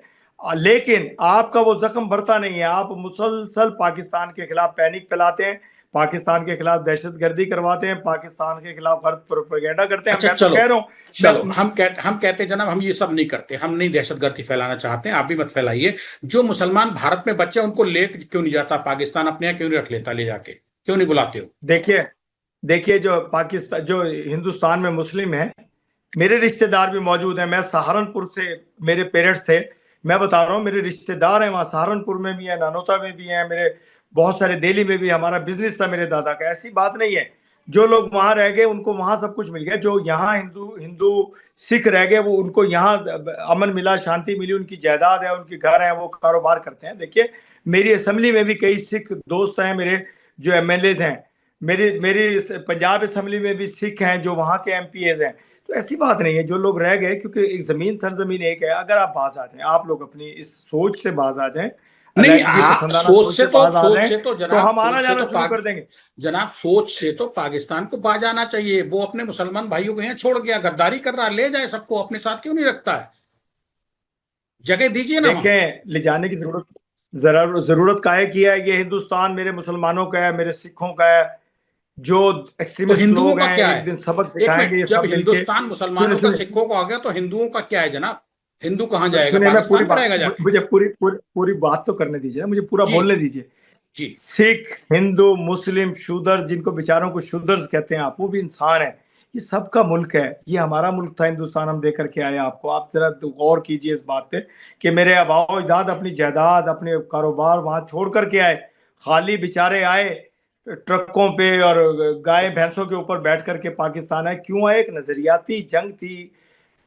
लेकिन आपका वो जख्म भरता नहीं है। आप मुसलसल पाकिस्तान के खिलाफ पैनिक फैलाते हैं, पाकिस्तान के खिलाफ दहशतगर्दी करवाते हैं, पाकिस्तान के खिलाफ गलत प्रोपेगेंडा करते हैं। अच्छा, मैं तो चलो कह रहा हूँ, मैं चलो, हम कहते हैं जनाब, हम ये सब नहीं करते, हम नहीं दहशतगर्दी फैलाना चाहते हैं, आप भी मत फैलाइए। जो मुसलमान भारत में बच्चे हैं, उनको ले क्यों नहीं जाता पाकिस्तान, अपने यहाँ क्यों नहीं रख लेता ले जाके, क्यों नहीं बुलाते हो? देखिए, देखिए जो पाकिस्तान, जो हिंदुस्तान में मुस्लिम है, मेरे रिश्तेदार भी मौजूद हैं। मैं सहारनपुर से, मेरे पेरेंट्स थे, मैं बता रहा हूँ, मेरे रिश्तेदार हैं वहाँ, सहारनपुर में भी हैं, नानोता में भी हैं, मेरे बहुत सारे, दिल्ली में भी। हमारा बिजनेस था मेरे दादा का। ऐसी बात नहीं है, जो लोग वहां रह गए उनको वहां सब कुछ मिल गया। जो यहाँ हिंदू हिंदू सिख रह गए, वो उनको यहाँ अमन मिला, शांति मिली, उनकी जायदाद है, उनके घर हैं, वो कारोबार करते हैं। देखिए, मेरी असेंबली में भी कई सिख दोस्त हैं मेरे, जो एमएलए हैं। मेरी मेरी पंजाब असेंबली में भी सिख हैं जो वहाँ के एमपीएज हैं। तो ऐसी बात नहीं है, जो लोग रह गए, क्योंकि एक जमीन सरजमीन एक है। अगर आप बाज आ जाएं, आप लोग अपनी इस सोच से बाज आ जाएं, नहीं, अलैहदगी पसंदाना सोच सोच से से तो बाज आ सोच जाएं, से तो तो जनाब, हम आना जाना शुरू कर देंगे। जनाब सोच से तो पाकिस्तान को बाज आना चाहिए। वो अपने मुसलमान भाइयों को यहाँ छोड़ गया, गद्दारी कर रहा, ले जाए सबको अपने साथ, क्यों नहीं रखता है? जगह दीजिए ना वहां। देखें, ले जाने की जरूरत, जरा जरूरत काहे की है? ये हिंदुस्तान मेरे मुसलमानों का है, मेरे सिखों का है। जो तो एक्सट्रीमिस्ट हिंदुओं लोग का हैं, क्या एक है? दिन सबक एक सिखाएंगे मिनट, ये जब सब मिलके। हिंदुस्तान सुने मुसलमानों का सुने सिखों को आ गया, तो हिंदुओं का क्या है जनाब? हिंदू कहाँ जाएगा? सुने, मैं पूरी पाकिस्तान में बात, रहेगा जाके? मुझे पूरी पूरी पूरी बात तो करने दीजिए ना, मुझे पूरा जी बोलने दीजिए। जी। सिख, हिंदू, मुस्लिम, शूदर, जिनको बेचारों को शूदर्स कहते हैं आप, वो भी इंसान है। ये सबका मुल्क है, ये हमारा मुल्क था हिंदुस्तान, हम दे करके आए आपको। आप जरा गौर कीजिए इस बात पे कि मेरे आबाओ अजदाद अपनी जायदाद, अपने कारोबार वहां छोड़ करके आए, खाली बेचारे आए, ट्रकों पे और गाय भैंसों के ऊपर बैठ करके पाकिस्तान आए। क्यों आए? एक नजरियाती जंग थी,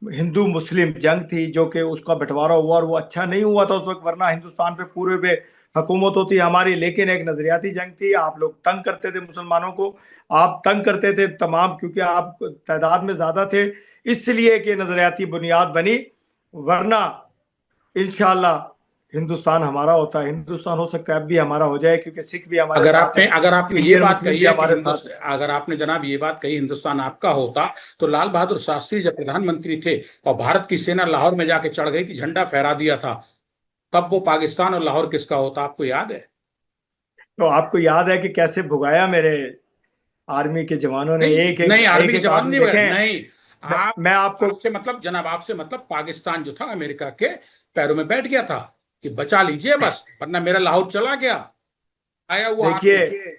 हिंदू मुस्लिम जंग थी, जो कि उसका बंटवारा हुआ और वो अच्छा नहीं हुआ था उस वक्त, वरना हिंदुस्तान पे पूरे पे हुकूमत होती हमारी। लेकिन एक नजरियाती जंग थी, आप लोग तंग करते थे मुसलमानों को, आप तंग करते थे तमाम, क्योंकि आप तादाद में ज्यादा थे, इसलिए कि नजरियाती बुनियाद बनी। वरना इंशाल्लाह हिंदुस्तान हमारा होता है, हिंदुस्तान हो सकता है अब भी हमारा हो जाए, क्योंकि सिख भी हमारे साथ हैं, अगर आपने ये इंडियन बात मुस्लिम कही भी है कि हमारे साथ हैं। हिंदुस्तान, अगर आपने जनाब ये बात कही हिंदुस्तान आपका होता, तो लाल बहादुर शास्त्री जब प्रधानमंत्री थे और भारत की सेना लाहौर में जाके चढ़ गई थी, झंडा फहरा दिया था, तब वो पाकिस्तान और लाहौर किसका होता, आपको याद है? तो आपको याद है कि कैसे भुगाया मेरे आर्मी के जवानों ने, नहीं नहीं, एक आर्मी एक जवान आदमी, नहीं हुए, देखें। नहीं। आप, मैं आपको, आपसे मतलब जनाब, आपसे मतलब पाकिस्तान जो था अमेरिका के पैरों में बैठ गया था कि बचा लीजिए बस, वरना मेरा लाहौर चला गया, आया हुआ हाथ में। देखिए,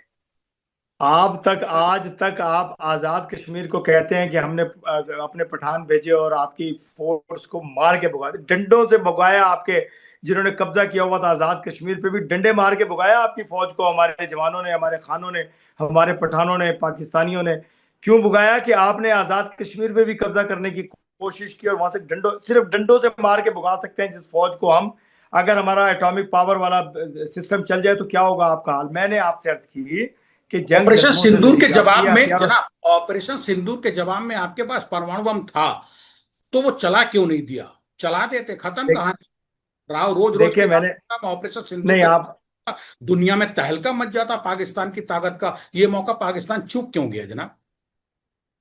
आप तक, आज तक आप आजाद कश्मीर को कहते हैं कि हमने अपने पठान भेजे और आपकी फोर्स को मार के भगाया, डंडों से भगाया आपके, जिन्होंने कब्जा किया हुआ था आजाद कश्मीर पे भी डंडे मार के भगाया आपकी फौज को, हमारे जवानों ने, हमारे खानों ने, हमारे पठानों ने, पाकिस्तानियों ने। क्यों भगाया? कि आपने आजाद कश्मीर पे भी कब्जा करने की कोशिश की, और वहां से डंडों, सिर्फ डंडों से मार के भगा सकते हैं जिस फौज को हम। अगर हमारा एटॉमिक पावर वाला सिस्टम चल जाए तो क्या होगा आपका हाल? मैंने आपसे अर्ज की कि जंग ऑपरेशन जज्बों से सिंदूर लड़ी के जाती जवाब है, में हथियारों। जनाब, ऑपरेशन सिंदूर के जवाब में आपके पास परमाणु बम था, तो वो चला क्यों नहीं दिया? चला देते, खत्म देख, कहानी। राव रोज रोज देखिए के मैंने, नाम ऑपरेशन सिंदूर नहीं के, आप दुनिया में तहलका मच जाता पाकिस्तान की ताकत का। ये मौका पाकिस्तान चूक क्यों गया जनाब?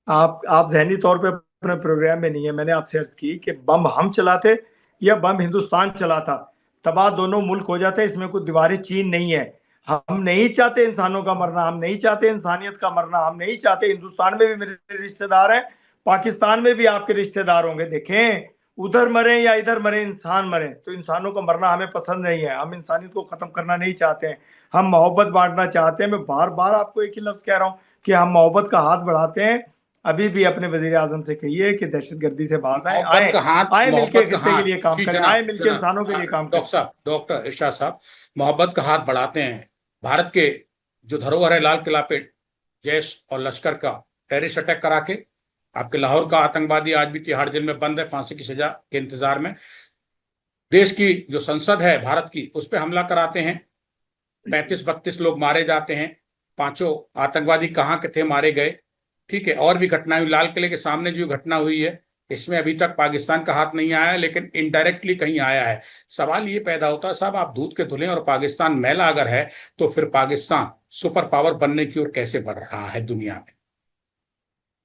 आप जहनी तौर पे अपने प्रोग्राम में नहीं है। मैंने आपसे अर्ज की कि बम हम चलाते या बम हिंदुस्तान चलाता, तबाह दोनों मुल्क हो जाते, इसमें कोई दीवारी चीन नहीं है। हम नहीं चाहते इंसानों का मरना, हम नहीं चाहते इंसानियत का मरना, हम नहीं चाहते। हिंदुस्तान में भी मेरे रिश्तेदार हैं, पाकिस्तान में भी आपके रिश्तेदार होंगे। देखें, उधर मरे या इधर मरे, इंसान मरे, तो इंसानों का मरना हमें पसंद नहीं है। हम इंसानियत को खत्म करना नहीं चाहते हैं, हम मोहब्बत बांटना चाहते हैं। मैं बार बार आपको एक ही लफ्ज कह रहा हूँ कि हम मोहब्बत का हाथ बढ़ाते हैं। अभी भी अपने वजीर आजम से कहिए कि दहशतगर्दी से बाज आए, मोहब्बत आए, का हाथ, आए मिलके मोहब्बत का खित्ते के हाथ। लिए काम जी करें, आए जनाब, मिलके जनाब, इंसानों के लिए काम डॉक्टर करें। साहब, डॉक्टर इरशाद साहब, मोहब्बत का हाथ बढ़ाते हैं। भारत के जो धरोहर है, लाल किला पे जैश और लश्कर का टेररिस्ट अटैक करा के, आपके लाहौर का आतंकवादी आज भी तिहाड़ जेल में बंद है, फांसी की सजा के इंतजार में। देश की जो संसद है भारत की, उस पर हमला कराते हैं, 35-32 लोग मारे जाते हैं। पांचों आतंकवादी कहाँ के थे, मारे गए? ठीक है, और भी घटनाएं, लाल किले के सामने जो घटना हुई है, इसमें अभी तक पाकिस्तान का हाथ नहीं आया है, लेकिन इनडायरेक्टली कहीं आया है। सवाल ये पैदा होता है साहब, आप दूध के धुलें और पाकिस्तान मैला अगर है, तो फिर पाकिस्तान सुपर पावर बनने की ओर कैसे बढ़ रहा है दुनिया में?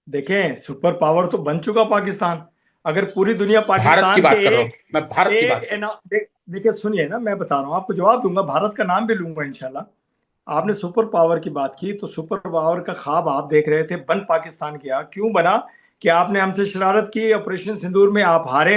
देखें, सुपर पावर तो बन चुका पाकिस्तान। अगर पूरी दुनिया भारत की पाकिस्तान के बात कर रहा हूं, एक मैं भारत की एक बात कर रहा देखिए सुनिए ना, मैं बता रहा हूँ आपको, जवाब दूंगा, भारत का नाम भी लूंगा इंशाल्लाह। आपने सुपर पावर की बात की, तो सुपर पावर का ख्वाब आप देख रहे थे, बन पाकिस्तान गया, क्यों बना? कि आपने हमसे शरारत की, ऑपरेशन सिंदूर में आप हारे,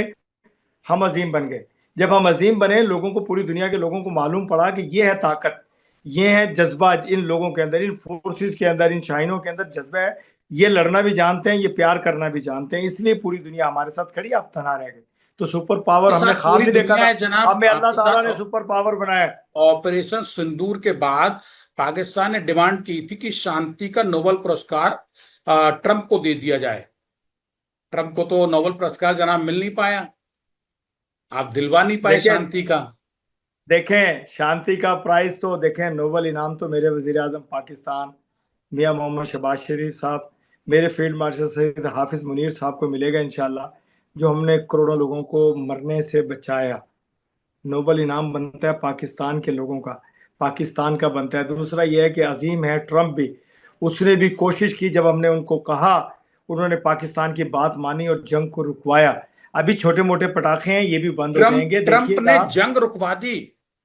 हम अजीम बन गए। जब हम अजीम बने, लोगों को, पूरी दुनिया के लोगों को मालूम पड़ा कि ये है ताकत, ये है जज्बा इन लोगों के अंदर, इन फोर्सेस के अंदर, इन शाहीनों के अंदर जज्बा है। ये लड़ना भी जानते हैं, ये प्यार करना भी जानते हैं, इसलिए पूरी दुनिया हमारे साथ खड़ी, आप तना रह गए। तो सुपर पावर के हमने साथ ख्वाब पूरी नहीं देखा दुनिया था, है जनाब, हमें अल्लाह आपके ताला साथ। ने सुपर पावर बनाया। ऑपरेशन सिंदूर के बाद पाकिस्तान ने डिमांड की थी कि शांति का नोबेल पुरस्कार ट्रंप को दे दिया जाए। ट्रंप को तो नोबेल पुरस्कार जनाब मिल नहीं पाया, आप दिलवा नहीं पाए देखें शांति का। देखें शांति का प्राइज तो देखें, नोबल इनाम तो मेरे वजीर आजम पाकिस्तान मियां मोहम्मद शहबाज शरीफ साहब, मेरे फील्ड मार्शल सैयद हाफिज मुनीर साहब को मिलेगा इंशाल्लाह, जो हमने करोड़ों लोगों को मरने से बचाया। नोबल इनाम बनता है पाकिस्तान के लोगों का, पाकिस्तान का बनता है। दूसरा यह है कि अजीम है ट्रंप भी, उसने भी कोशिश की, जब हमने उनको कहा, उन्होंने पाकिस्तान की बात मानी और जंग को रुकवाया। अभी छोटे मोटे पटाखे हैं, ये भी बंद हो ट्रंप जाएंगे, ट्रंप ने देखिएगा। जंग रुकवा दी,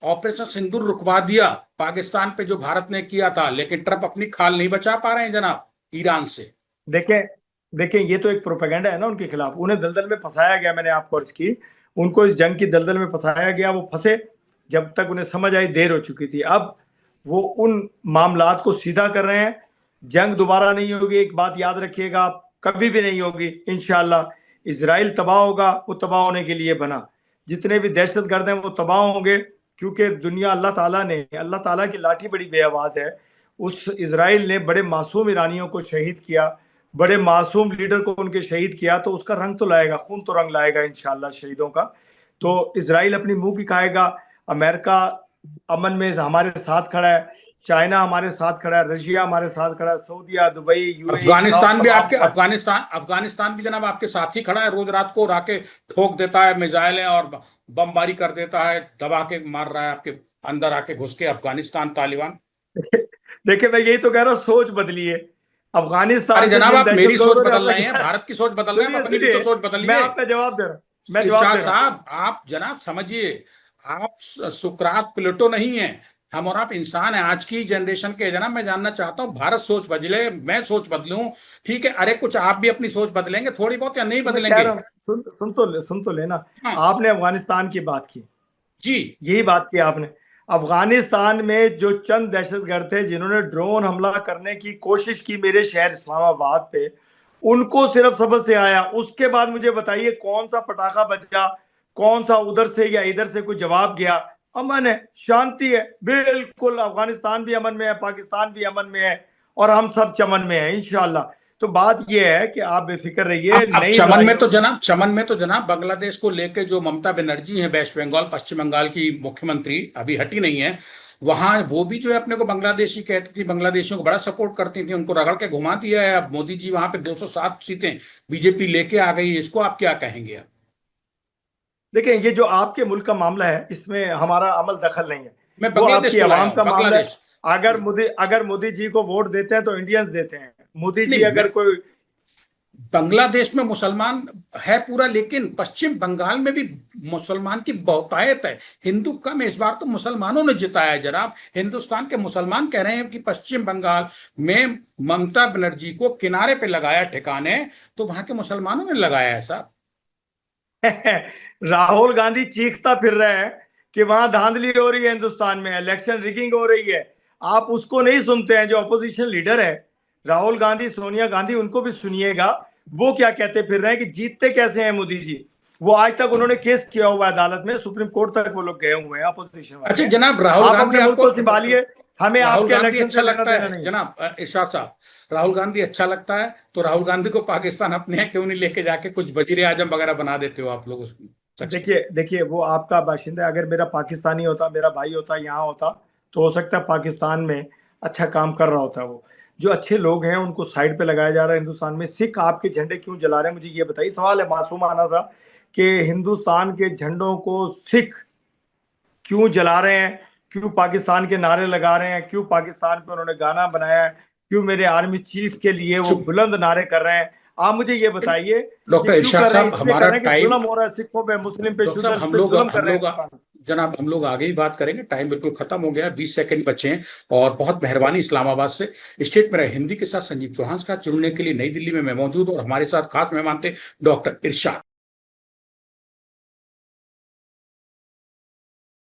ऑपरेशन सिंदूर रुकवा दिया पाकिस्तान पे जो भारत ने किया था, लेकिन ट्रंप अपनी खाल नहीं बचा पा रहे हैं जनाब ईरान से। देखें देखें ये तो एक प्रोपेगेंडा है ना उनके खिलाफ, उन्हें दलदल में फंसाया गया, मैंने आपको अर्ज की, उनको इस जंग की दलदल में फंसाया गया, वो फंसे। जब तक उन्हें समझ आई, देर हो चुकी थी। अब वो उन मामलात को सीधा कर रहे हैं। जंग दोबारा नहीं होगी, एक बात याद रखिएगा आप, कभी भी नहीं होगी इंशाल्लाह। इसराइल तबाह होगा, वो तबाह होने के लिए बना। जितने भी दहशत गर्द हैं वो तबाह होंगे, क्योंकि दुनिया, अल्लाह ताला की लाठी बड़ी बेआवाज है। उस इसराइल ने बड़े मासूम ईरानियों को शहीद किया, बड़े मासूम लीडर को उनके शहीद किया, तो उसका रंग तो लाएगा, खून तो रंग लाएगा इंशाल्लाह शहीदों का। तो इसराइल अपनी मुंह की खाएगा। अमेरिका अमन में हमारे साथ खड़ा है, चाइना हमारे साथ खड़ा है, रशिया हमारे साथ खड़ा है, सऊदीया, दुबई, यूएई, सब अफगानिस्तान भी तमाम आपके, अफगानिस्तान भी जनाब आपके साथ ही खड़ा है, रोज रात को राके ठोक देता है मिसाइलें और बमबारी कर देता है, दबा के मार रहा है आपके अंदर आके घुस के अफगानिस्तान तालिबान। देखिए मैं यही तो कह रहा हूँ, सोच बदलिए। अरे अफगानिस्तान से जनाब, जिन आप मेरी सोच दहशतगर्दों ने बदल हमला रहे हैं, किया, भारत की सोच बदल रहे हैं, आप सुनिए अपनी भी सुनिए, तो सोच मैं बदलिए। आपका जवाब दे रहा हूँ, मैं जवाब इरशाद दे रहा हूँ। साहब, आप जनाब समझिए, आप सुकरात प्लेटो नहीं है, हम और आप इंसान हैं, आज की जनरेशन के जनाब। मैं जानना चाहता हूँ, भारत सोच बदले, मैं सोच बदलूं, ठीक है, अरे कुछ आप भी अपनी सोच बदलेंगे थोड़ी बहुत, या नहीं तो मैं कह बदलेंगे? रहा हूँ, सुन तो लेना। हाँ आपने अफगानिस्तान की बात की, जी। यही बात की आपने। अफगानिस्तान में जो चंद दहशतगर्द थे जिन्होंने ड्रोन हमला करने की कोशिश की मेरे शहर इस्लामाबाद पे, उनको सिर्फ सबक से आया। उसके बाद मुझे बताइए कौन सा पटाखा बजा, कौन सा उधर से या इधर से कोई जवाब गया? अमन है, शांति है, बिल्कुल। अफगानिस्तान भी अमन में है, पाकिस्तान भी अमन में है, और हम सब चमन में है इंशाल्लाह। तो बात यह है कि आप बेफिक्र रहिए, अब नई लड़ाइयों चमन में तो जनाब बांग्लादेश को लेके जो ममता बनर्जी है, वेस्ट बंगाल, पश्चिम बंगाल की मुख्यमंत्री, अभी हटी नहीं है वहां, वो भी जो है अपने को बांग्लादेशी कहती थी, बांग्लादेशियों को बड़ा सपोर्ट करती थी, उनको रगड़ के घुमा दिया है। अब मोदी जी वहां पे 207 सीटें बीजेपी लेके आ गई है, इसको आप क्या कहेंगे अब? देखें, ये जो आपके मुल्क का मामला है, इसमें हमारा अमल दखल नहीं है। मैं वो बांग्लादेश आपकी को लाया आवाम हूं, का मामला है। बांग्लादेश। अगर मोदी जी को वोट देते हैं तो इंडियंस देते हैं। मोदी जी नहीं, मैं अगर कोई, बांग्लादेश में मुसलमान है पूरा, लेकिन पश्चिम बंगाल में भी मुसलमान की बहुतायत है, हिंदू कम है। इस बार तो मुसलमानों ने जिताया है जनाब, हिंदुस्तान के मुसलमान कह रहे हैं कि पश्चिम बंगाल में ममता बनर्जी को किनारे पे लगाया ठिकाने, तो वहां के मुसलमानों ने लगाया है साहब। राहुल गांधी चीखता फिर रहा है कि वहां धांधली हो रही है, हिंदुस्तान में इलेक्शन रिगिंग हो रही है। आप उसको नहीं सुनते हैं, जो अपोजिशन लीडर है राहुल गांधी, सोनिया गांधी, उनको भी सुनिएगा। वो क्या कहते फिर रहे हैं कि जीतते कैसे हैं मोदी जी। वो आज तक उन्होंने केस किया हुआ है अदालत में, सुप्रीम कोर्ट तक वो लोग गए हुए हैं, अपोजिशन अच्छा वाले। जनाब, राहुल आप गांधी अपने मुल्क आपको, को संभालिए, हमें राहुल आपके गांधी इलेक्शन अच्छा से लेना लगता देना है नहीं है। जनाब, इरशाद साहब, राहुल गांधी अच्छा लगता है, तो राहुल गांधी को पाकिस्तान अपने यहाँ क्यों नहीं लेके जाके कुछ वजीर आजम वगैरह बना देते हो आप लोग उसमें? सच में। देखिए देखिए, वो आपका बाशिंदा है। अगर मेरा पाकिस्तानी होता, मेरा भाई होता, यहाँ होता, तो हो सकता है पाकिस्तान में अच्छा काम कर रहा होता वो। जो अच्छे लोग हैं उनको साइड पे लगाया जा रहा है हिंदुस्तान में। सिख आपके झंडे क्यों जला रहे हैं, मुझे ये बताइए। सवाल है मासूमाना सा कि हिंदुस्तान के झंडों को सिख क्यों जला रहे हैं, क्यों पाकिस्तान के नारे लगा रहे हैं, क्यों पाकिस्तान पे उन्होंने गाना बनाया है, क्यों मेरे आर्मी चीफ के लिए वो शुभ बुलंद नारे कर रहे हैं। आप मुझे ये बताइए कि डॉक्टर क्यों इरशाद कर रहे हैं। साहब, इसलिए कर हमारा रहे हैं कि टाइम, जुल्म हो रहा है सिखों पे, मुस्लिम पे, डॉक्टर साहब, शूदर्स पे जुल्म कर हम रहे हैं लोग हिंदुस्तान। जनाब, हम लोग आगे ही बात करेंगे, टाइम बिल्कुल खत्म हो गया, 20 सेकंड बचे हैं। और बहुत मेहरबानी इस्लामाबाद से स्टेट में रहे हिंदी के साथ संजीव चौहान का जुड़ने के लिए। नई दिल्ली में मैं मौजूद और हमारे साथ खास मेहमान थे डॉक्टर इरशाद।